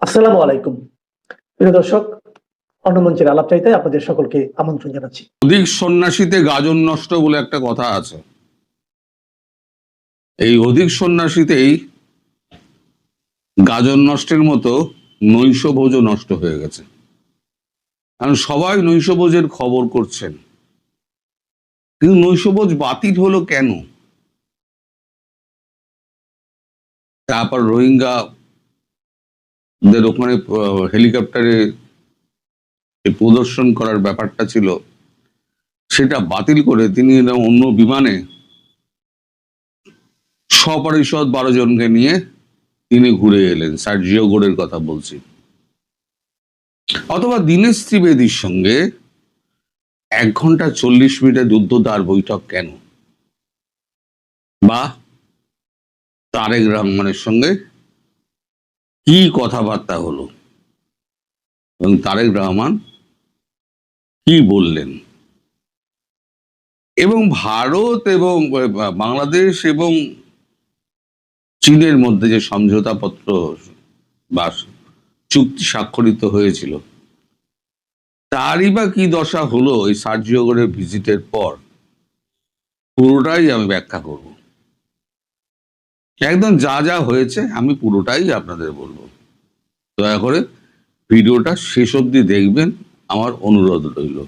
আসসালামু আলাইকুম। প্রিয় দর্শক, অন্যমঞ্চের আলাপচারিতায় আপনাদের সকলকে আমন্ত্রণ জানাচ্ছি। অধিক সন্ন্যাসীতে গাজন নষ্ট বলে একটা কথা আছে। এই অধিক সন্ন্যাসীতেই গাজন নষ্টের মতো নৈশভোজও নষ্ট হয়ে গেছে। কারণ সবাই নৈশভোজের খবর করছেন, কিন্তু নৈশভোজ বাতিল হলো কেন? তারপর রোহিঙ্গাদের ওখানে হেলিকপ্টারে প্রদর্শন করার ব্যাপারটা ছিল, সেটা বাতিল করে তিনি অন্য বিমানে সপরিষদ 12 জনকে নিয়ে তিনি ঘুরে এলেন। সার্জিও গোরের কথা বলছি। অথবা দীনেশ ত্রিবেদীর সঙ্গে 1 ঘন্টা 40 মিনিটের যুদ্ধদার বৈঠক কেন? বা তারেক রহমানের সঙ্গে কি কথাবার্তা হলো এবং তারেক রহমান কি বললেন? এবং ভারত এবং বাংলাদেশ এবং চীনের মধ্যে যে সমঝোতাপত্র বা চুক্তি স্বাক্ষরিত হয়েছিল, তারই বা কি দশা হলো এই সার্জিও গোরের ভিজিটের পর, পুরোটাই আমি ব্যাখ্যা করব। একদম যা যা হয়েছে আমি পুরোটাই আপনাদের বলবো। দয়া করে ভিডিওটা শেষ অবধি দেখবেন, আমার অনুরোধ রইল।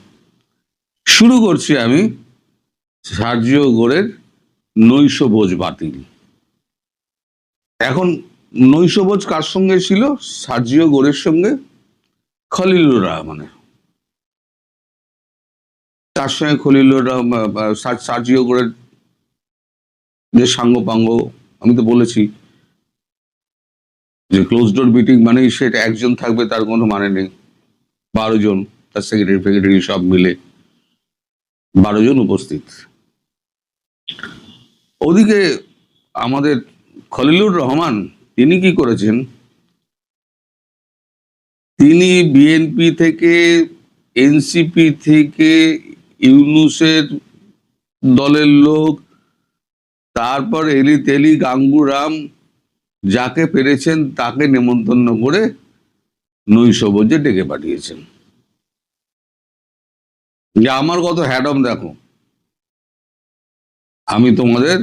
শুরু করছি আমি সার্জিও গোরের নৈশভোজ বাতিল। এখন নৈশভোজ কার সঙ্গে ছিল? সার্জিও গোরের সঙ্গে খলিলুর রহমানের। তার সঙ্গে খলিলুর রহমান সার্জিও গোরের যে সাঙ্গপাঙ্গ, আমি তো বলেছি যে ক্লোজ ডোর মিটিং মানেই সেটা একজন থাকবে তার কোনো মানে নেই। 12 জন, তার সেক্রেটারি ফেক্রেটারি সব মিলে 12 জন উপস্থিত। ওদিকে আমাদের খলিলুর রহমান তিনি কি করেছেন? তিনি বিএনপি থেকে, এনসিপি থেকে, ইউনূসের দলের লোক, তারপর এলি তেলি গাঙ্গুরাম, যাকে পেরেছেন তাকে নেমন্তন্ন করে নৈশভোজে ডেকে পাঠিয়েছেন। যে আমার কত হ্যাডম দেখো, আমি তোমাদের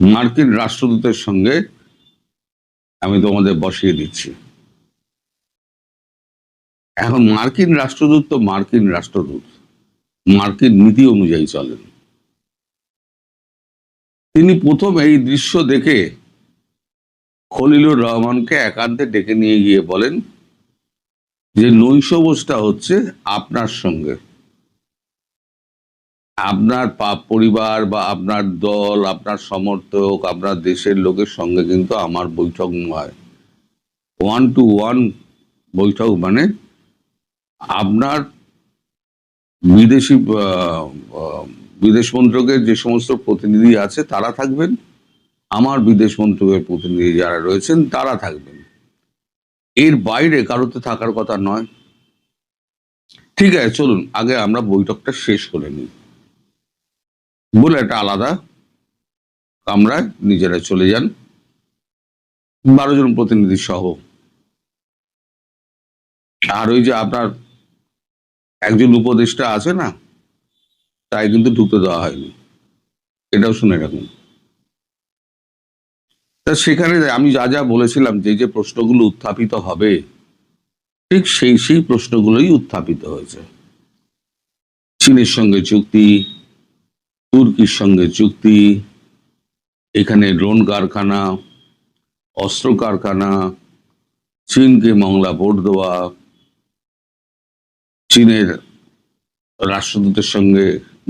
মার্কিন রাষ্ট্রদূতের সঙ্গে আমি তোমাদের বসিয়ে দিচ্ছি। এখন মার্কিন রাষ্ট্রদূত তো মার্কিন রাষ্ট্রদূত, মার্কিন নীতি অনুযায়ী চলেন। তিনি প্রথম এই দৃশ্য দেখে খলিলুর রহমানকে একান্তে ডেকে নিয়ে গিয়ে বলেন যে নৈশভোজটা হচ্ছে আপনার সঙ্গে, আপনার পরিবার বা আপনার দল, আপনার সমর্থক, আপনার দেশের লোকের সঙ্গে কিন্তু আমার বৈঠক নয়। 1 to 1 বৈঠক মানে আপনার বিদেশ মন্ত্রকের যে সমস্ত প্রতিনিধি আছে তারা থাকবেন, আমার বিদেশ মন্ত্রকের প্রতিনিধি যারা রয়েছেন তারা থাকবেন, এর বাইরে কারোতে থাকার কথা নয়। ঠিক আছে, চলুন আগে আমরা বৈঠকটা শেষ করে নিই বলে একটা আলাদা কামরায় নিজেরা চলে যান 12 জন প্রতিনিধি সহ। আর ওই যে আপনার একজন উপদেষ্টা আছে না, তাই কিন্তু ঢুকতে দেওয়া হয়নি, এটাও শুনে রাখুন। তা সেখানে আমি যা যা বলেছিলাম, যে যে প্রশ্নগুলো উত্থাপিত হবে, ঠিক সেই প্রশ্নগুলোই উত্থাপিত হয়েছে। চীনের সঙ্গে চুক্তি, তুর্কির সঙ্গে চুক্তি, এখানে ড্রোন কারখানা, অস্ত্র কারখানা, চীনকে মংলা ভোট দেওয়া, চীনের রাষ্ট্রদূতের সঙ্গে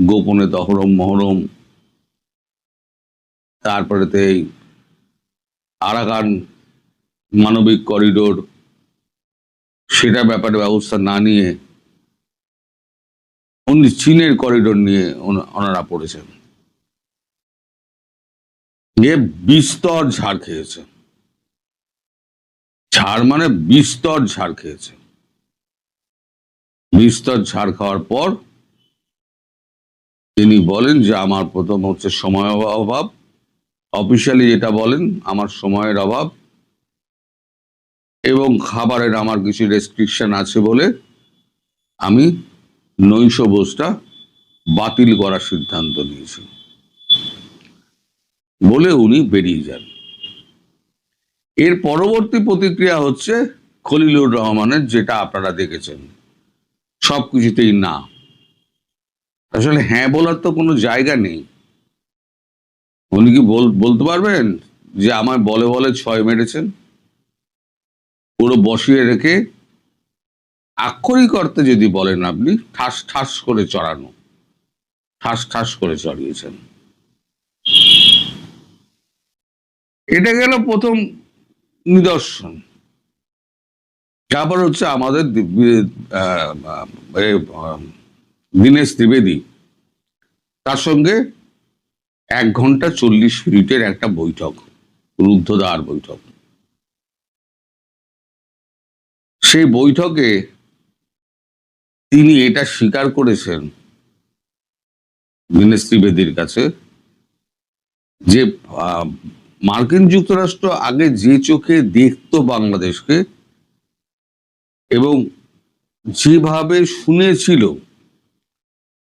গোপনে তহরম মহরম, তারপরেতে আরাকান মানবিক করিডোর, সেটা ব্যাপারে ব্যবস্থা না নিয়ে উনি চীনের করিডোর নিয়ে ওনারা পড়েছেন। যে বিস্তর ঝাড় খেয়েছে, ঝাড় মানে বিস্তর ঝাড় খেয়েছে। বিস্তর ঝাড় খাওয়ার পর তিনি বলেন যে আমার প্রথম হচ্ছে সময় অভাব, অফিসিয়ালি যেটা বলেন আমার সময়ের অভাব, এবং খাবারের আমার কিছু রেস্ট্রিকশন আছে বলে আমি নৈশ ভোজটা বাতিল করার সিদ্ধান্ত নিয়েছি বলে উনি বেরিয়ে যান। এর পরবর্তী প্রতিক্রিয়া হচ্ছে খলিলুর রহমানের, যেটা আপনারা দেখেছেন, সবকিছুতেই না। আসলে হ্যাঁ বলার তো কোনো জায়গা নেই। উনি কি বলতে পারবেন যে আমায় বলে বলে 6 মেরেছেন? পুরো বসিয়ে রেখে আক্ষরিক অর্থে যদি বলেন, আপনি ঠাস ঠাস করে চড়ানো, ঠাস ঠাস করে চড়িয়েছেন। এটা গেল প্রথম নিদর্শন। তারপর হচ্ছে আমাদের দীনেশ ত্রিবেদী, তার সঙ্গে 1 ঘন্টা 40 মিনিটের একটা বৈঠক, রুদ্ধদ্বার বৈঠক। সেই বৈঠকে তিনি এটা স্বীকার করেছেন দীনেশ ত্রিবেদীর কাছে যে মার্কিন যুক্তরাষ্ট্র আগে যে চোখে দেখতো বাংলাদেশকে এবং যেভাবে শুনেছিল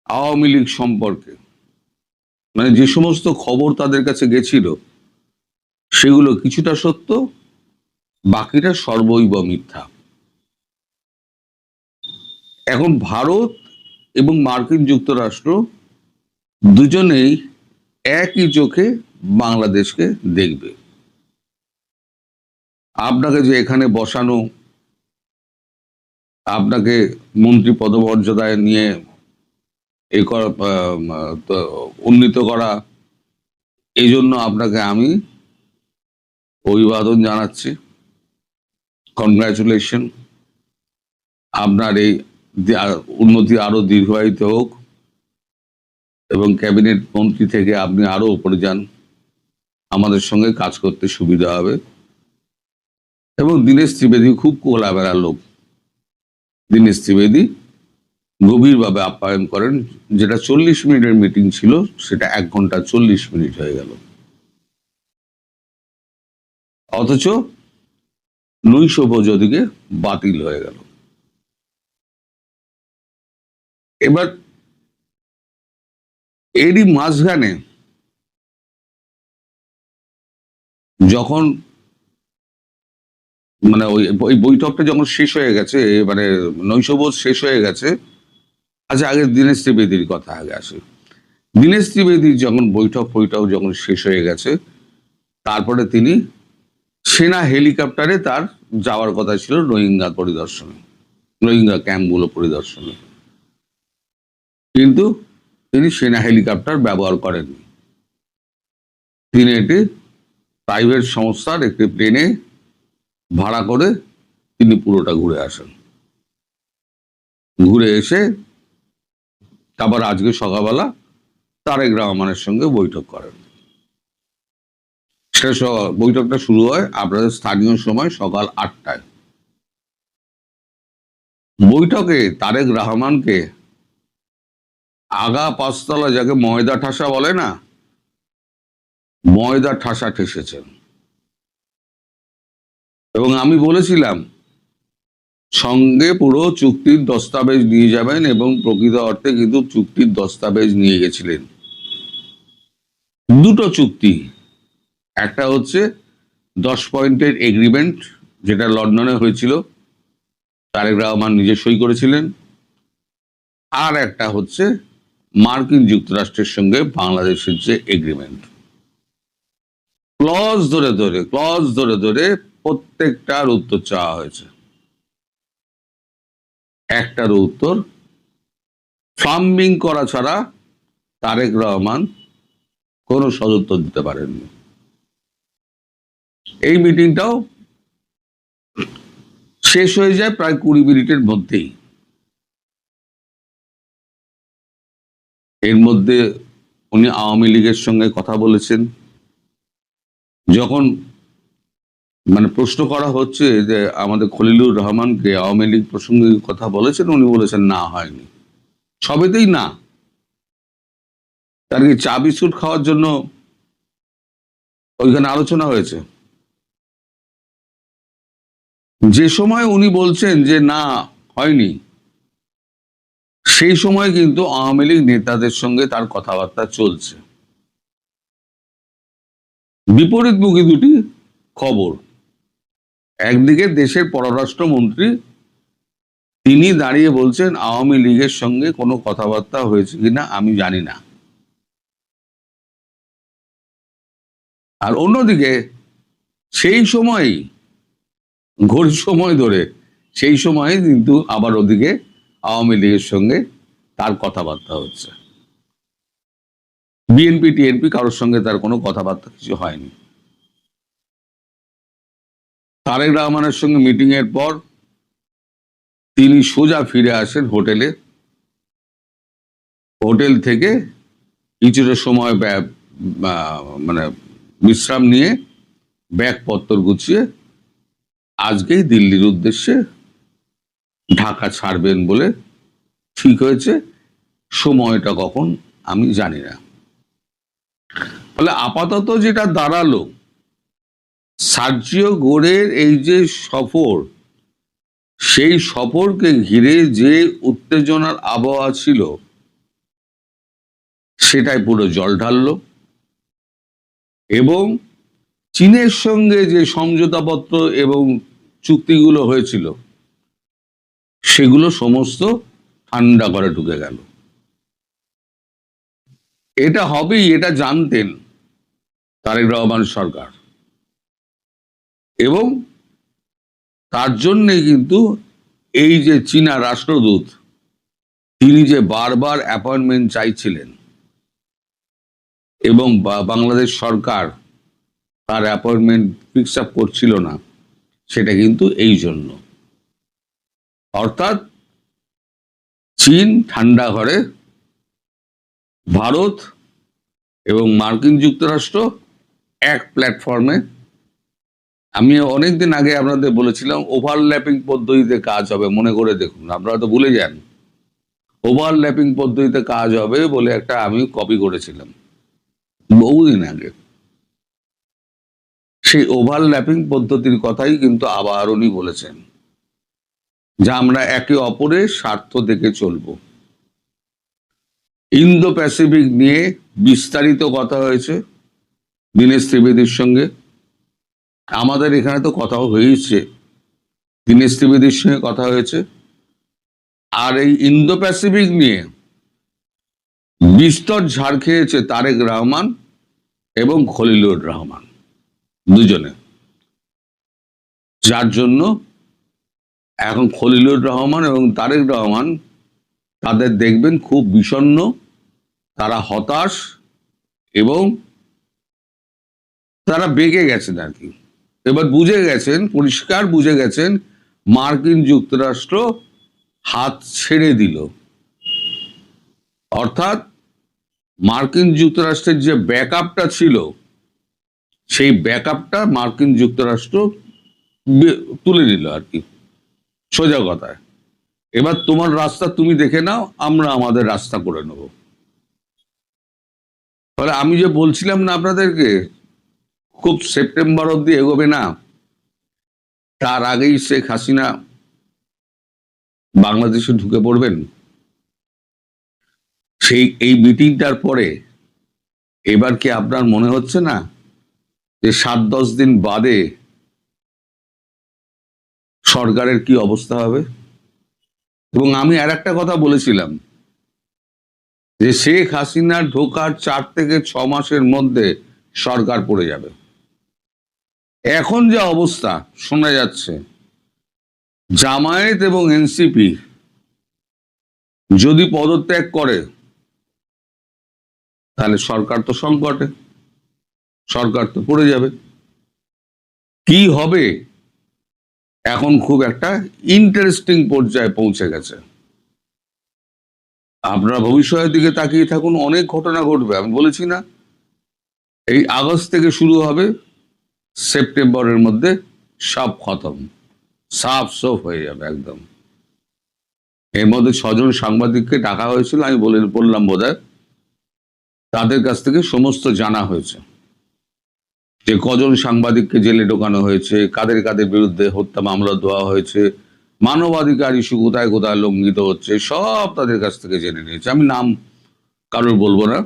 আওয়ামী লীগ সম্পর্কে, মানে যে সমস্ত খবর তাদের কাছে গেছিল সেগুলো কিছুটা সত্য, বাকিটা সর্বৈব মিথ্যা। এখন ভারত এবং মার্কিন যুক্তরাষ্ট্র দুজনেই একই চোখে বাংলাদেশকে দেখবে। আপনাকে যে এখানে বসানো, আপনাকে মন্ত্রী পদমর্যাদায় নিয়ে উন্নীত করা, এই জন্য আপনাকে আমি অভিবাদন জানাচ্ছি, কনগ্রাচুলেশন। আপনার এই উন্নতি আরো দীর্ঘায়িত হোক এবং ক্যাবিনেট মন্ত্রী থেকে আপনি আরো উপরে যান, আমাদের সঙ্গে কাজ করতে সুবিধা হবে। এবং দীনেশ ত্রিবেদী খুব কোলাবেলার লোক। দীনেশ ত্রিবেদী গভীরভাবে আপ্যায়ন করেন। যেটা 40 মিনিটের মিটিং ছিল সেটা 1 ঘন্টা 40 মিনিট হয়ে গেল, অথচ নৈশ ভোজ ওদিকে বাতিল হয়ে গেল। এবার এরই মাঝখানে যখন মানে ওই বৈঠকটা যখন শেষ হয়ে গেছে, মানে নৈশভোজ শেষ হয়ে গেছে, আচ্ছা আগে দীনেশ ত্রিবেদীর কথা আগে আসে। দীনেশ ত্রিবেদীর যখন বৈঠক যখন শেষ হয়ে গেছে, তারপরে তিনি সেনা হেলিকপ্টারে তার যাওয়ার কথা ছিল রোহিঙ্গা পরিদর্শনে, রোহিঙ্গা ক্যাম্পগুলো পরিদর্শনে, কিন্তু তিনি সেনা হেলিকপ্টার ব্যবহার করেননি। তিনি একটি প্রাইভেট সংস্থার একটি প্লেনে ভাড়া করে তিনি পুরোটা ঘুরে আসেন। ঘুরে এসে তারপর আজকে সকালবেলা তারেক রহমানের সঙ্গে বৈঠক করেন। বৈঠকটা শুরু হয় আপনাদের স্থানীয় সময় সকাল 8টায়। বৈঠকে তারেক রহমানকে আগা পাঁচতলা, যাকে ময়দা ঠাসা বলে না, ময়দা ঠাসা ঠেসেছেন। এবং আমি বলেছিলাম সঙ্গে পুরো চুক্তির দস্তাবেজ নিয়ে যাবেন, এবং প্রকৃত অর্থে কিন্তু চুক্তির দস্তাবেজ নিয়ে গেছিলেন। দুটো চুক্তি, একটা হচ্ছে 10 পয়েন্টের এগ্রিমেন্ট, যেটা লন্ডনে হয়েছিল, তারেক রহমান নিজে সই করেছিলেন। আর একটা হচ্ছে মার্কিন যুক্তরাষ্ট্রের সঙ্গে বাংলাদেশের যে এগ্রিমেন্ট, ক্লজ ধরে ধরে প্রত্যেকটার উত্তর চাওয়া হয়েছে। একটার উত্তর ফ্লাম্বিং করা ছাড়া তারেক রহমান কোনো সদুত্তর দিতে পারেননি। এই মিটিংটাও শেষ হয়ে যায় প্রায় 20 মিনিটের মধ্যেই। এর মধ্যে উনি আওয়ামী লীগের সঙ্গে কথা বলেছেন। যখন মানে প্রশ্ন করা হচ্ছে যে আমাদের খলিলুর রহমানকে আওয়ামী লীগ প্রসঙ্গে কথা বলেছেন, উনি বলেছেন না, হয়নি। সবেতেই না। তার কি চা বিস্কুট খাওয়ার জন্য ওইখানে আলোচনা হয়েছে? যে সময় উনি বলছেন যে না হয়নি, সেই সময় কিন্তু আওয়ামী লীগ নেতাদের সঙ্গে তার কথাবার্তা চলছে। বিপরীতমুখী দুটি খবর। একদিকে দেশের পররাষ্ট্রমন্ত্রী তিনি দাঁড়িয়ে বলছেন আওয়ামী লীগের সঙ্গে কোনো কথাবার্তা হয়েছে কিনা আমি জানি না, আর অন্যদিকে সেই সময়ই ঘড়ির সময় ধরে সেই সময় কিন্তু আবার ওদিকে আওয়ামী লীগের সঙ্গে তার কথাবার্তা হচ্ছে। বিএনপি টিএনপি কারোর সঙ্গে তার কোনো কথাবার্তা কিছু হয়নি। তারেক রহমানের সঙ্গে মিটিং এর পর তিনি সোজা ফিরে আসেন হোটেলে। হোটেল থেকে কিছুটা সময় মানে বিশ্রাম নিয়ে ব্যাগপত্র গুছিয়ে আজকেই দিল্লির উদ্দেশ্যে ঢাকা ছাড়বেন বলে ঠিক হয়েছে। সময়টা কখন আমি জানি না। ফলে আপাতত যেটা দাঁড়ালো, সার্জিও গোরের এই যে সফর, সেই সফরকে ঘিরে যে উত্তেজনার আবহাওয়া ছিল সেটাই পুরো জল ঢাললো, এবং চীনের সঙ্গে যে সমঝোতাপত্র এবং চুক্তিগুলো হয়েছিল সেগুলো সমস্ত ঠান্ডা করে ঢুকে গেল। এটা হবেই, এটা জানতেন তারেক রহমান সরকার, এবং তার জন্যে কিন্তু এই যে চীনা রাষ্ট্রদূত তিনি যে বারবার অ্যাপয়েন্টমেন্ট চাইছিলেন এবং বাংলাদেশ সরকার তার অ্যাপয়েন্টমেন্ট ফিক্স আপ করছিল না, সেটা কিন্তু এই জন্য। অর্থাৎ চীন ঠান্ডা ঘরে, ভারত এবং মার্কিন যুক্তরাষ্ট্র এক প্ল্যাটফর্মে। আমি অনেকদিন আগে আপনাদের বলেছিলাম ওভারল্যাপিং পদ্ধতিতে কাজ হবে, মনে করে দেখুন, আপনারা তো ভুলে যান। ওভারল্যাপিং পদ্ধতিতে কাজ হবে বলে একটা আমি কপি করেছিলাম বহুদিন আগে। সেই ওভারল্যাপিং পদ্ধতির কথাই কিন্তু আবার উনি বলেছেন, যা আমরা একে অপরের স্বার্থ দেখে চলব। ইন্দো প্যাসিফিক নিয়ে বিস্তারিত কথা হয়েছে দীনেশ ত্রিবেদীর সঙ্গে। আমাদের এখানে তো কথাও হয়েছে, দীনেশ ত্রিবেদীর সঙ্গে কথা হয়েছে। আর এই ইন্দো প্যাসিফিক নিয়ে বিস্তর ঝাড় খেয়েছে তারেক রহমান এবং খলিলুর রহমান দুজনে, যার জন্য এখন খলিলুর রহমান এবং তারেক রহমান তাদের দেখবেন খুব বিষণ্ণ, তারা হতাশ এবং তারা বেঁকে গেছেন আর কি। এবার বুঝে গেছেন, পরিষ্কার বুঝে গেছেন মার্কিন যুক্তরাষ্ট্র হাত ছেড়ে দিল। অর্থাৎ মার্কিন যুক্তরাষ্ট্রের যে ব্যাকআপটা ছিল সেই ব্যাকআপটা মার্কিন যুক্তরাষ্ট্র তুলে নিল আর কি, সোজা কথায়। এবার তোমার রাস্তা তুমি দেখে নাও, আমরা আমাদের রাস্তা করে নেব। ফলে আমি যে বলছিলাম না আপনাদেরকে খুব সেপ্টেম্বর অব্দি এগোবে না, তার আগেই শেখ হাসিনা বাংলাদেশে ঢুকে পড়বেন। এই মিটিংটার পরে এবার কি আপনার মনে হচ্ছে না যে 7-10 দিন বাদে সরকারের কি অবস্থা হবে? এবং আমি আর একটা কথা বলেছিলাম যে শেখ হাসিনা ঢোকার 4 থেকে 6 মাসের মধ্যে সরকার পড়ে যাবে। এখন যে অবস্থা শোনা যাচ্ছে, জামায়াত এবং এনসিপি যদি পদত্যাগ করে তাহলে সরকার তো সংকটে, সরকার তো পড়ে যাবে। কি হবে এখন খুব একটা ইন্টারেস্টিং পর্যায়ে পৌঁছে গেছে। আপনারা ভবিষ্যতের দিকে তাকিয়ে থাকুন, অনেক ঘটনা ঘটবে। আমি বলেছি না, এই আগস্ট থেকে শুরু হবে, সেপ্টেম্বরের মধ্যে সব খতম, সাফ সফ হয়ে যাবে একদম। এর মধ্যে 6 জন সাংবাদিককে ডাকা হয়েছিল, আমি বললাম বোধহয়, তাদের কাছ থেকে সমস্ত জানা হয়েছে। যে কজন সাংবাদিককে জেলে ঢোকানো হয়েছে, কাদের কাদের বিরুদ্ধে হত্যা মামলা দেওয়া হয়েছে, মানবাধিকার ইস্যু কোথায় কোথায় লঙ্ঘিত হচ্ছে, সব তাদের কাছ থেকে জেনে নিয়েছে। আমি নাম কারোর বলবো না,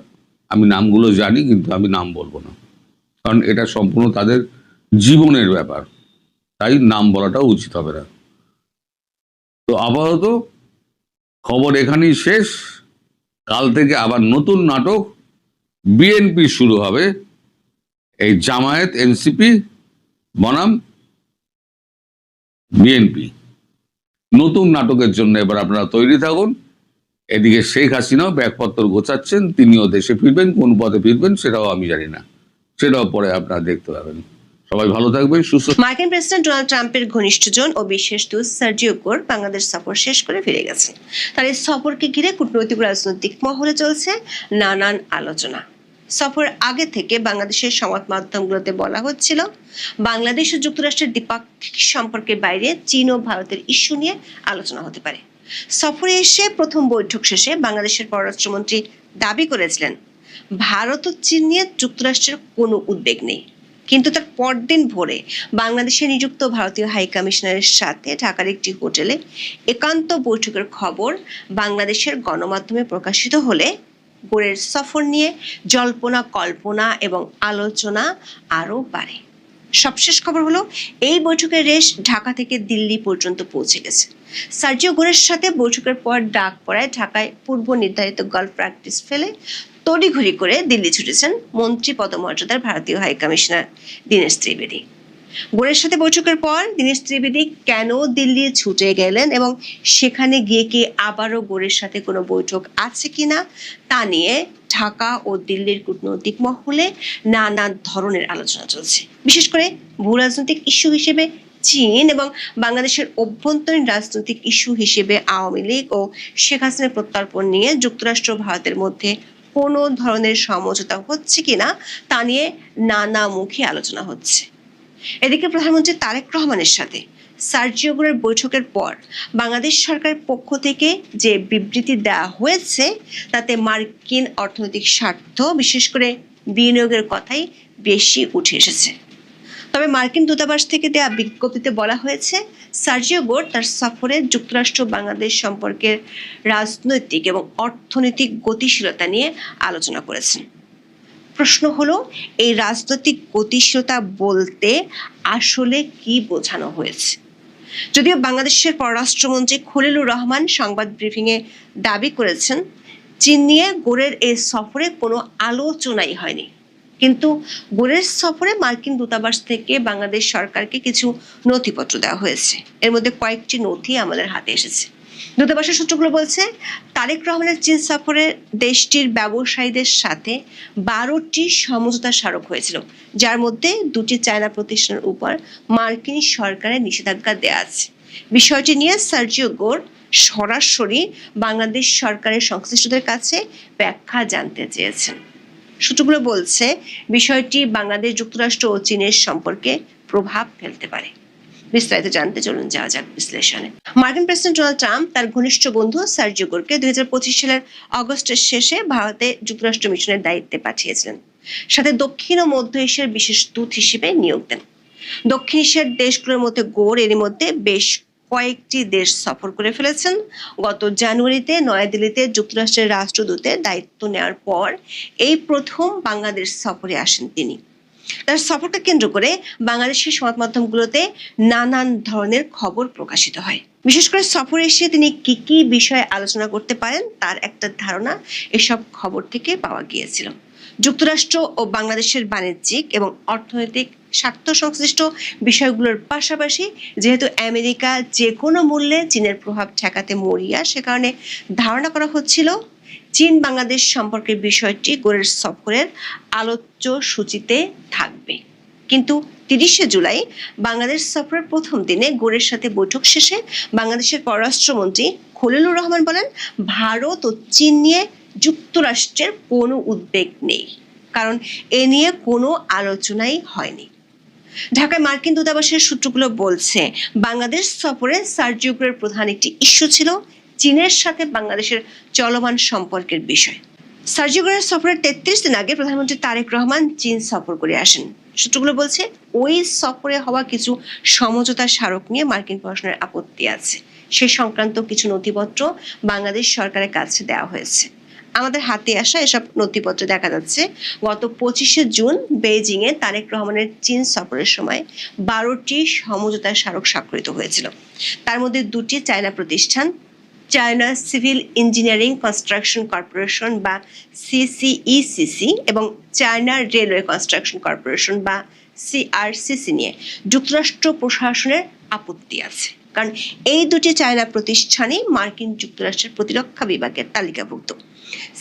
আমি নামগুলো জানি কিন্তু আমি নাম বলবো না, কারণ এটা সম্পূর্ণ তাদের জীবনের ব্যাপার, তাই নাম বলাটাও উচিত হবে না। তো আপাতত খবর এখানেই শেষ। কাল থেকে আবার নতুন নাটক বিএনপি শুরু হবে, এই জামায়াত এনসিপি বনাম বিএনপি। নতুন নাটকের জন্য এবার আপনারা তৈরি থাকুন। এদিকে শেখ হাসিনাও ব্যাগপত্র গোছাচ্ছেন, তিনিও দেশে ফিরবেন, কোন পথে ফিরবেন সেটাও আমি জানি না, সেটাও পরে আপনারা দেখতে পাবেন। সবাই ভালো থাকবেন, সুস্থ। মার্কিন প্রেসিডেন্ট ডোনাল্ড ট্রাম্পের ঘনিষ্ঠজন ও বিশেষ দূত সার্জিও গোর বাংলাদেশ সফর শেষ করে ফিরে গেছে। তার এই সফরকে ঘিরে কূটনৈতিক রাজনৈতিক মহলে চলছে নানান আলোচনা। সফর আগে থেকে বাংলাদেশের সংবাদ মাধ্যমগুলোতে বলা হচ্ছিল, বাংলাদেশ ও যুক্তরাষ্ট্রের দ্বিপাক্ষিক সম্পর্কের বাইরে চীন ও ভারতের ইস্যু নিয়ে আলোচনা হতে পারে। সফরে এসে প্রথম বৈঠক শেষে বাংলাদেশের পররাষ্ট্রমন্ত্রী দাবি করেছিলেন, ভারত ও চীন নিয়ে যুক্তরাষ্ট্রের কোনো উদ্বেগ নেই। কিন্তু তার পরদিন ভোরে বাংলাদেশে নিযুক্ত ভারতীয় হাই কমিশনারের সাথে ঢাকার একটি হোটেলে একান্ত বৈঠকের খবর বাংলাদেশের গণমাধ্যমে প্রকাশিত হলে গোরের সফর নিয়ে জল্পনা কল্পনা এবং আলোচনা আরও বাড়ে। সবশেষ খবর হলো, এই বৈঠকের রেশ ঢাকা থেকে দিল্লি পর্যন্ত পৌঁছে গেছে। সার্জিও গোরের সাথে বৈঠকের পর ডাক পড়ায় ঢাকায় পূর্ব নির্ধারিত গলফ প্র্যাকটিস ফেলে তড়িঘড়ি করে দিল্লি ছুটেছেন মন্ত্রী পদমর্যাদার ভারতীয় হাই কমিশনার দীনেশ ত্রিবেদী। গোরের সাথে বৈঠকের পর দীনেশ ত্রিবেদী কেন দিল্লি ছুটে গেলেন এবং সেখানে গিয়ে কি আবারও গোরের সাথে কোনো বৈঠক আছে কিনা তা নিয়ে ঢাকা ও দিল্লির কূটনৈতিক মহলে নানা ধরনের আলোচনা চলছে। বিশেষ করে ভূ রাজনৈতিক ইস্যু হিসেবে চীন এবং বাংলাদেশের অভ্যন্তরীণ রাজনৈতিক ইস্যু হিসেবে আওয়ামী লীগ ও শেখ হাসিনার প্রত্যর্পণ নিয়ে যুক্তরাষ্ট্র ভারতের মধ্যে কোনো ধরনের সমঝোতা হচ্ছে কিনা তা নিয়ে নানামুখী আলোচনা হচ্ছে। এদিকে প্রধানমন্ত্রী তারেক রহমানের সাথে সার্জিও গোরের বৈঠকের পর বাংলাদেশ সরকারের পক্ষ থেকে যে বিবৃতি দেওয়া হয়েছে তাতে মার্কিন অর্থনৈতিক স্বার্থ, বিশেষ করে বিনিয়োগের কথাই বেশি উঠে এসেছে। তবে মার্কিন দূতাবাস থেকে দেওয়া বিজ্ঞপ্তিতে বলা হয়েছে, সার্জিও গোর তার সফরে যুক্তরাষ্ট্র বাংলাদেশ সম্পর্কের রাজনৈতিক এবং অর্থনৈতিক গতিশীলতা নিয়ে আলোচনা করেছেন। প্রশ্ন হলো, এই রাজনৈতিক গতিশীলতা বলতে আসলে কি বোঝানো হয়েছে? যদিও বাংলাদেশের পররাষ্ট্রমন্ত্রী খলিলুর রহমান সংবাদ ব্রিফিংয়ে দাবি করেছেন, চীন নিয়ে গোরের এই সফরে কোনো আলোচনাই হয়নি, কিন্তু গোরের সফরে মার্কিন দূতাবাস থেকে বাংলাদেশ সরকারকে কিছু নথিপত্র দেওয়া হয়েছে। এর মধ্যে কয়েকটি নথি আমাদের হাতে এসেছে। দূতাবাসের সূত্রগুলো বলছে, তারেক রহমানের চীন সফরে দেশটির ব্যবসায়ীদের সাথে 12টি সমঝোতা স্মারক হয়েছিল, যার মধ্যে 2টি চায়না প্রতিষ্ঠানের উপর মার্কিন সরকারের নিষেধাজ্ঞা দেওয়া আছে। বিষয়টি নিয়ে সার্জিও গোর সরাসরি বাংলাদেশ সরকারের সংশ্লিষ্টদের কাছে ব্যাখ্যা জানতে চেয়েছেন। সূত্রগুলো বলছে, বিষয়টি বাংলাদেশ, যুক্তরাষ্ট্র ও চীনের সম্পর্কে প্রভাব ফেলতে পারে। বিস্তারিত জানতে চলুন যাওয়া যাক বিশ্লেষণে। মার্কিন প্রেসিডেন্ট ডোনাল্ড ট্রাম্প তার ঘনিষ্ঠ বন্ধু সার্জিও গোরকে 2025 সালের অগস্টের শেষে ভারতে যুক্তরাষ্ট্র মিশনের দায়িত্বে পাঠিয়েছিলেন, সাথে দক্ষিণ ও মধ্য এশিয়ার বিশেষ দূত হিসেবে নিয়োগ দেন। দক্ষিণ এশিয়ার দেশগুলোর মধ্যে গোর এরই মধ্যে বেশ কয়েকটি দেশ সফর করে ফেলেছেন। গত জানুয়ারিতে নয়াদিল্লিতে যুক্তরাষ্ট্রের রাষ্ট্রদূতের দায়িত্ব নেওয়ার পর এই প্রথম বাংলাদেশ সফরে আসেন তিনি। তার সফরকে কেন্দ্র করে বাংলাদেশের সংবাদ মাধ্যমগুলোতে নানান ধরনের খবর প্রকাশিত হয়। বিশেষ করে সফরে এসে তিনি কি কি বিষয়ে আলোচনা করতে পারেন তার একটা ধারণা এসব খবর থেকে পাওয়া গিয়েছিল। যুক্তরাষ্ট্র ও বাংলাদেশের বাণিজ্যিক এবং অর্থনৈতিক স্বার্থ সংশ্লিষ্ট বিষয়গুলোর পাশাপাশি যেহেতু আমেরিকা যে কোনো মূল্যে চীনের প্রভাব ঠেকাতে মরিয়া, সে কারণে ধারণা করা হচ্ছিল চীন বাংলাদেশ সম্পর্কের বিষয়টি গোরের সফরের আলোচ্য সূচিতে থাকবে। কিন্তু 30শে জুলাই বাংলাদেশ সফরের প্রথম দিনে গোরের সাথে বৈঠক শেষে বাংলাদেশের পররাষ্ট্রমন্ত্রী খলিলুর রহমান বলেন, ভারত ও চীন নিয়ে যুক্তরাষ্ট্রের কোনো উদ্বেগ নেই, কারণ এ নিয়ে কোনো আলোচনাই হয়নি। ঢাকায় মার্কিন দূতাবাসের সূত্রগুলো বলছে, বাংলাদেশ সফরে সার্জিও গোরের প্রধান একটি ইস্যু ছিল চীনের সাথে বাংলাদেশের চলমান সম্পর্কের বিষয়। সার্জিও গোরের সফরের 33 দিন আগে প্রধানমন্ত্রী তারেক রহমান চীন সফর করে আসেন। সূত্রগুলো বলছে ওই সফরে হওয়া কিছু সমঝোতা স্মারক নিয়ে মার্কিন প্রশাসনের আপত্তি আছে। সে সংক্রান্ত কিছু নথিপত্র বাংলাদেশ সরকারের কাছে দেওয়া হয়েছে। আমাদের হাতে আসা এসব নথিপত্রে দেখা যাচ্ছে গত 25শে জুন বেইজিং এ তারেক রহমানের চীন সফরের সময় 12টি সমঝোতা স্মারক স্বাক্ষরিত হয়েছিল। তার মধ্যে 2টি চায়না প্রতিষ্ঠান, China civil engineering construction corporation বা সিসিইসিসি এবং চায়না রেলওয়ে কনস্ট্রাকশন কর্পোরেশন বা সিআরসিসি নিয়ে যুক্তরাষ্ট্র প্রশাসনের আপত্তি আছে, কারণ এই দুটি চায়না প্রতিষ্ঠানই মার্কিন যুক্তরাষ্ট্রের প্রতিরক্ষা বিভাগের তালিকাভুক্ত।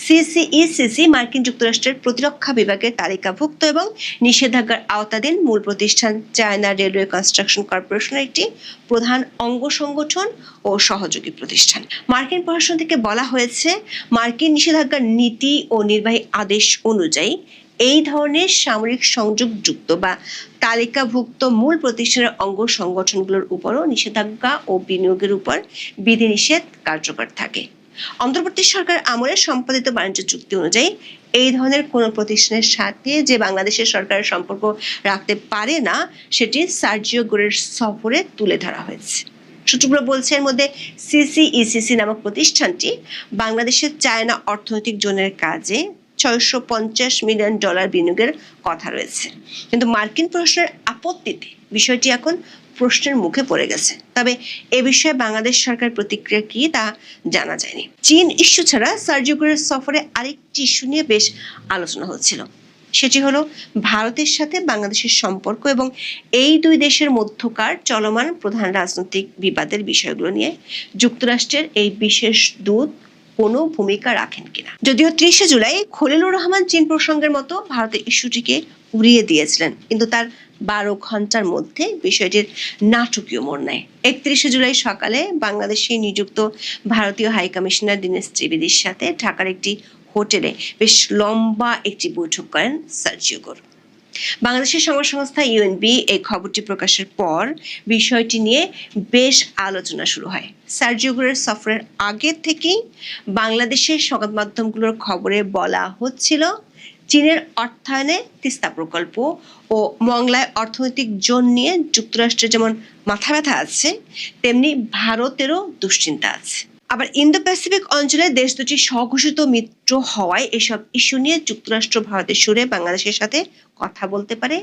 সিসিইসিসি মার্কিন যুক্তরাষ্ট্রের প্রতিরক্ষা বিভাগের তালিকাভুক্ত এবং নিষেধাজ্ঞার আওতাধীন। মূল প্রতিষ্ঠান চায়না রেলওয়ে কনস্ট্রাকশন কর্পোরেশনের একটি প্রধান অঙ্গ সংগঠন ও সহযোগী প্রতিষ্ঠান। মার্কিন প্রশাসন থেকে বলা হয়েছে, মার্কিন নিষেধাজ্ঞার নীতি ও নির্বাহী আদেশ অনুযায়ী এই ধরনের সামরিক সংযোগযুক্ত বা তালিকাভুক্ত মূল প্রতিষ্ঠানের অঙ্গ সংগঠনগুলোর উপরও নিষেধাজ্ঞা ও বিনিয়োগের উপর বিধিনিষেধ কার্যকর থাকে। অন্তর্বর্তী সরকার আমলে সম্পাদিত বাণিজ্য চুক্তি অনুযায়ী এই ধরনের কোনো প্রতিষ্ঠানের সাথে যে বাংলাদেশের সরকারের সম্পর্ক রাখতে পারে না, সেটি সার্জিও গোরের সফরে তুলে ধরা হয়েছে। সূত্রগুলো বলছে, এর মধ্যে সিসিইসিসি নামক প্রতিষ্ঠানটি বাংলাদেশের চায়না অর্থনৈতিক জোনের কাজে $650 মিলিয়ন বিনিয়োগের কথা রয়েছে, কিন্তু মার্কিন প্রশাসনের আপত্তিতে বিষয়টি এখন প্রশ্নের মুখে পড়ে গেছে। তবে এ বিষয়ে বাংলাদেশ সরকার প্রতিক্রিয়া কি তা জানা যায়নি। চীন ইস্যু ছাড়া সার্জিও গোরের সফরে আরেকটি ইস্যু নিয়ে বেশ আলোচনা হচ্ছিল, সেটি হলো ভারতের সাথে বাংলাদেশের সম্পর্ক এবং এই দুই দেশের মধ্যকার চলমান প্রধান রাজনৈতিক বিবাদের বিষয়গুলো নিয়ে যুক্তরাষ্ট্রের এই বিশেষ দূত কোনো ভূমিকা রাখেন কিনা। যদিও 30শে জুলাই খলিলুর রহমান চীন প্রসঙ্গের মতো ভারতের ইস্যুটিকে উড়িয়ে দিয়েছিলেন, কিন্তু তার 12 ঘন্টার মধ্যে বিষয়টির নাটকীয় মোড় নেয়। 31শে জুলাই সকালে বাংলাদেশে নিযুক্ত ভারতীয় হাই কমিশনার দীনেশ ত্রিবেদীর সাথে ঢাকার একটি হোটেলে বেশ লম্বা একটি বৈঠক করেন সার্জিও গোর। বাংলাদেশের সংবাদ সংস্থা ইউএনবি এই খবরটি প্রকাশের পর বিষয়টি নিয়ে বেশ আলোচনা শুরু হয়। সার্জিও গোরের সফরের আগে থেকেই বাংলাদেশের সংবাদ মাধ্যমগুলোর খবরে বলা হচ্ছিল, চীনের অর্থায়নে তিস্তা প্রকল্প ও মংলায় অর্থনৈতিক জোন নিয়ে যুক্তরাষ্ট্রের যেমন মাথা ব্যথা আছে, তেমনি ভারতেরও দুশ্চিন্তা আছে। আবার ইন্দো প্যাসিফিক অঞ্চলে দেশ দুটি স্বঘোষিত মিত্র হওয়ায় এসব ইস্যু নিয়ে যুক্তরাষ্ট্র ভারতের সুরে বাংলাদেশের সাথে কথা বলতে পারে,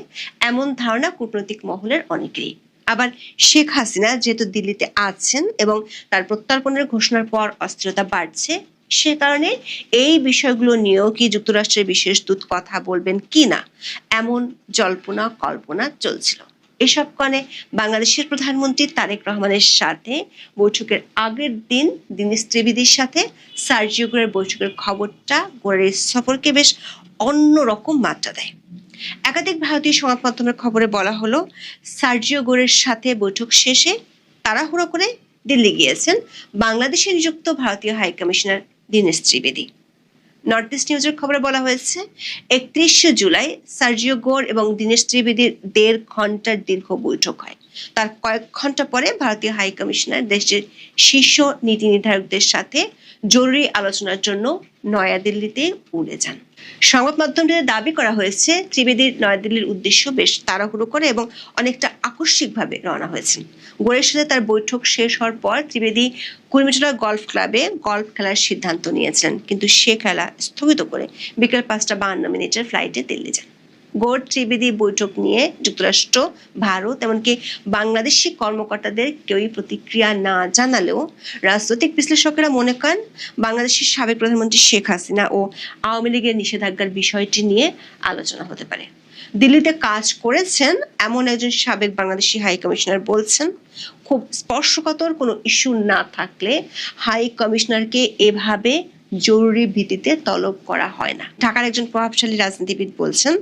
এমন ধারণা কূটনৈতিক মহলের অনেকেরই। আবার শেখ হাসিনা যেহেতু দিল্লিতে আছেন এবং তার প্রত্যর্পণের ঘোষণার পর অস্থিরতা বাড়ছে, সে কারণে এই বিষয়গুলো নিয়েও কি যুক্তরাষ্ট্রের বিশেষ দূত কথা বলবেন কিনা, এমন জল্পনা কল্পনা চলছিল। এসব কারণে বাংলাদেশের প্রধানমন্ত্রী তারেক রহমানের সাথে বৈঠকের আগের দিন দীনেশ ত্রিবেদীর সাথে সার্জিও গোরের বৈঠকের খবরটা গোরের সফরকে বেশ অন্যরকম মাত্রা দেয়। একাধিক ভারতীয় সংবাদ মাধ্যমের খবরে বলা হলো, সার্জিও গোরের সাথে বৈঠক শেষে তাড়াহুড়ো করে দিল্লি গিয়েছেন বাংলাদেশে নিযুক্ত ভারতীয় high commissioner Dinesh Trivedi. North east নিউজের খবরে বলা হয়েছে, 31শে জুলাই সার্জিও গোর এবং দীনেশ ত্রিবেদীর 1.5 ঘন্টার দীর্ঘ বৈঠক হয়। তার কয়েক ঘন্টা পরে ভারতীয় হাই কমিশনার দেশের শীর্ষ নীতি নির্ধারকদের সাথে জরুরি আলোচনার জন্য নয়াদিল্লিতে উড়ে যান। সংবাদ মাধ্যমটিতে দাবি করা হয়েছে, ত্রিবেদীর নয়াদিল্লির উদ্দেশ্য বেশ তাড়াহুড়ো করে এবং অনেকটা আকস্মিকভাবে রওনা হয়েছেন। গোরের সাথে তার বৈঠক শেষ হওয়ার পর ত্রিবেদী কুর্মিটোলা গলফ ক্লাবে গলফ খেলার সিদ্ধান্ত নিয়েছিলেন, কিন্তু সে খেলা স্থগিত করে বিকেল 5:52 ফ্লাইটে দিল্লি যান। গোর ত্রিবেদী বৈঠক নিয়ে যুক্তরাষ্ট্র, ভারত এমনকি বাংলাদেশি কর্মকর্তাদের কেউই প্রতিক্রিয়া না জানালেও রাজনৈতিক বিশ্লেষকেরা মনে করেন, বাংলাদেশের সাবেক প্রধানমন্ত্রী শেখ হাসিনা ও আওয়ামী লীগের নিষেধাজ্ঞার বিষয়টি নিয়ে আলোচনা হতে পারে। দিল্লিতে কাজ করেছেন এমন একজন সাবেক বাংলাদেশি হাই কমিশনার বলছেন, খুব স্পর্শকাতর কোনো ইস্যু না থাকলে হাই কমিশনারকে এভাবে জরুরি ভিত্তিতে তলব করা হয় না। ঢাকার একজন প্রভাবশালী রাজনীতিবিদ বলছেন,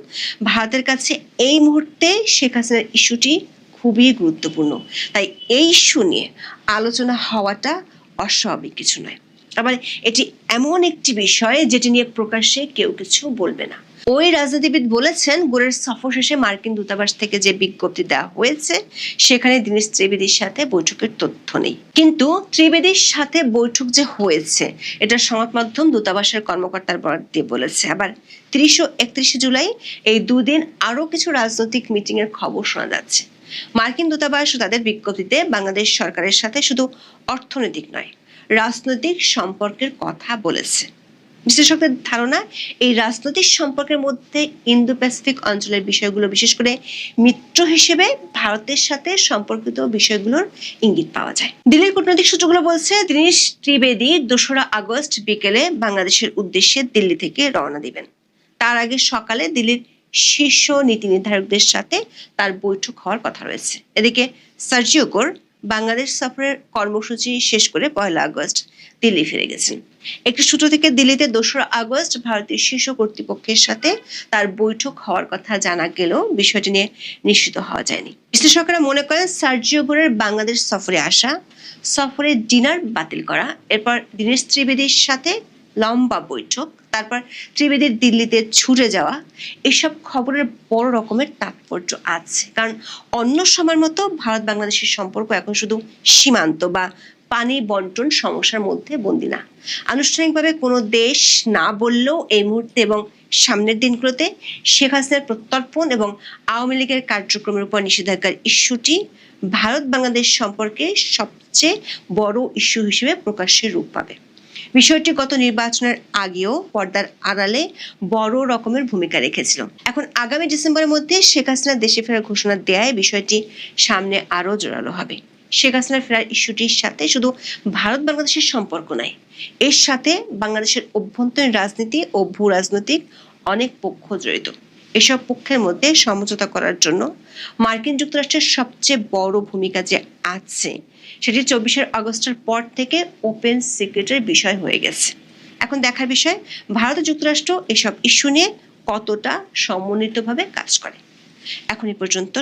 ভারতের কাছে এই মুহূর্তে শেখ হাসিনার ইস্যুটি খুবই গুরুত্বপূর্ণ, তাই এই ইস্যু নিয়ে আলোচনা হওয়াটা অস্বাভাবিক কিছু নয়। আবার এটি এমন একটি বিষয় যেটি নিয়ে প্রকাশ্যে কেউ কিছু বলবে না। ওই রাজনীতিবিদ বলেছেন, গোরের সফর শেষে মার্কিন দূতাবাস থেকে যে বিজ্ঞপ্তি দেওয়া হয়েছে সেখানে দীনেশ ত্রিবেদীর সাথে বৈঠকের তথ্য নেই। কিন্তু ত্রিবেদীর সাথে বৈঠক যে হয়েছে এটা সংবাদ মাধ্যম দূতাবাসের কর্মকর্তার বরাত দিয়ে বলেছে। আবার 30 ও 31 জুলাই এই দুদিন আরো কিছু রাজনৈতিক মিটিং এর খবর শোনা যাচ্ছে। মার্কিন দূতাবাস তাদের বিজ্ঞপ্তিতে বাংলাদেশ সরকারের সাথে শুধু অর্থনৈতিক নয়, রাজনৈতিক সম্পর্কের কথা বলেছে। বিশেষজ্ঞদের ধারণা, এই রাজনৈতিক সম্পর্কের মধ্যে ইন্দো প্যাসিফিক অঞ্চলের বিষয়গুলো, বিশেষ করে মিত্র হিসেবে ভারতের সাথে সম্পর্কিত বিষয়গুলোর ইঙ্গিত পাওয়া যায়। দিল্লির কূটনৈতিক সূত্রগুলো বলছে, দীনেশ ত্রিবেদী 2রা আগস্ট বিকেলে বাংলাদেশের উদ্দেশ্যে দিল্লি থেকে রওনা দিবেন। তার আগে সকালে দিল্লির শীর্ষ নীতি নির্ধারকদের সাথে তার বৈঠক হওয়ার কথা রয়েছে। এদিকে সার্জিও গোর বাংলাদেশ সফরের কর্মসূচি শেষ করে 1 আগস্ট দিল্লি ফিরে গেছেন। একটি সূত্র থেকে দিল্লিতে 2রা আগস্ট ভারতীয় শীর্ষ কর্তৃপক্ষের সাথে তার বৈঠক হওয়ার কথা জানা গেলেও বিষয়টি নিয়ে নিশ্চিত হওয়া যায়নি। বিশ্লেষকরা মনে করেন, সার্জিও গোরের বাংলাদেশ সফরে আসা, সফরে ডিনার বাতিল করা, এরপর দীনেশ ত্রিবেদীর সাথে লম্বা বৈঠক, তারপর ত্রিবেদীর দিল্লিতে ছুটে যাওয়া, এসব খবরের বড় রকমের তাৎপর্য আছে। কারণ অন্য সময়ের মতো ভারত বাংলাদেশের সম্পর্ক এখন শুধু সীমান্ত বা পানি বন্টন সমস্যার মধ্যে বন্দী না। আনুষ্ঠানিকভাবে কোনো দেশ না বললেও এই মুহূর্তে এবং সামনের দিনগুলোতে শেখ হাসিনার প্রত্যর্পণ এবং আওয়ামী লীগের কার্যক্রমের উপর নিষেধাজ্ঞার ইস্যুটি ভারত বাংলাদেশ সম্পর্কে সবচেয়ে বড় ইস্যু হিসেবে প্রকাশ্যে রূপ পাবে। বিষয়টি গত নির্বাচনের আগেও পর্দার আড়ালে বড় রকমের ভূমিকা রেখেছিল। এখন আগামী ডিসেম্বরের মধ্যে শেখ হাসিনা দেশে ফেরার ঘোষণা দেয় বিষয়টি সামনে আরো জোরালো হবে। শেখ হাসিনা ফেরার ইস্যুটির সাথে শুধু ভারত বাংলাদেশের সম্পর্ক নয়, এর সাথে বাংলাদেশের অভ্যন্তরীণ রাজনীতি ও ভূ রাজনৈতিক অনেক পক্ষ জড়িত। এসব পক্ষের মধ্যে সমঝোতা করার জন্য মার্কিন যুক্তরাষ্ট্রের সবচেয়ে বড় ভূমিকা যে আছে সেটি 24 আগস্টের পর থেকে ওপেন সিক্রেটের বিষয় হয়ে গেছে। এখন দেখার বিষয়, ভারত ও যুক্তরাষ্ট্র এসব ইস্যু নিয়ে কতটা সমন্বিতভাবে কাজ করে। এখন এই পর্যন্ত।